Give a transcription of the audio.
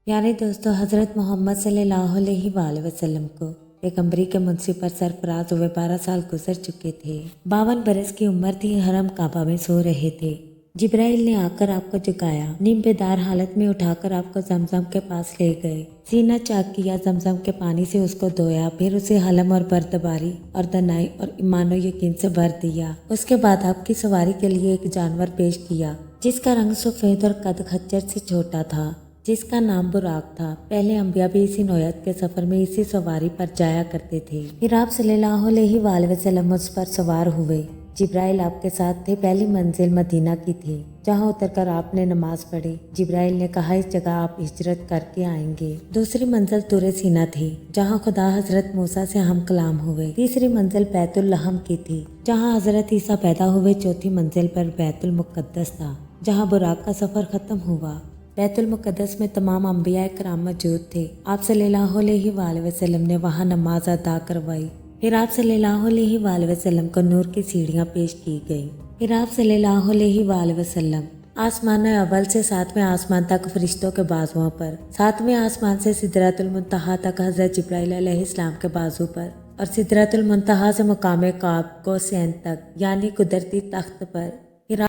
پیارے دوستو، حضرت محمد صلی اللہ علیہ وآلہ وسلم کو پیغمبری کے منصب پر سرفراز ہوئے 12 سال گزر چکے تھے۔ 52 برس کی عمر تھی۔ حرم کعبہ میں سو رہے تھے۔ جبرائیل نے آ کر آپ کو جگایا، نیم بیدار حالت میں اٹھا کر آپ کو زمزم کے پاس لے گئے، سینہ چاک کیا، زمزم کے پانی سے اس کو دھویا، پھر اسے حلم اور بردباری اور دنائی اور ایمان و یقین سے بھر دیا۔ اس کے بعد آپ کی سواری کے لیے ایک جانور پیش کیا جس کا رنگ سفید اور قد خچر سے چھوٹا تھا، جس کا نام براق تھا۔ پہلے انبیاء بھی اسی نوعیت کے سفر میں اسی سواری پر جایا کرتے تھے۔ پھر آپ صلی اللہ علیہ وآلہ وسلم اس پر سوار ہوئے۔ جبرائیل آپ کے ساتھ تھے۔ پہلی منزل مدینہ کی تھی، جہاں اتر کر آپ نے نماز پڑھی۔ جبرائیل نے کہا، اس جگہ آپ ہجرت کر کے آئیں گے۔ دوسری منزل طور سینا تھی، جہاں خدا حضرت موسیٰ سے ہم کلام ہوئے۔ تیسری منزل بیت اللحم کی تھی، جہاں حضرت عیسیٰ پیدا ہوئے۔ چوتھی منزل پر بیت المقدس تھا، جہاں براق کا سفر ختم ہوا۔ بیت المقدس میں تمام انبیاء کرام موجود تھے۔ آپ صلی اللہ علیہ وآلہ وسلم نے وہاں نماز ادا کروائی۔ پھر آپ صلی اللہ علیہ وآلہ وسلم کو نور کی سیڑھیاں پیش کی گئیں۔ پھر آپ صلی اللہ علیہ وآلہ وسلم آسمان اول سے 7ویں آسمان تک فرشتوں کے بازوؤں پر، 7ویں آسمان سے سدرۃ المنتہا تک حضرت جبرائیل علیہ السلام کے بازو پر، اور سدرۃ المنتہا سے مقام قاب قوسین تک یعنی قدرتی تخت پر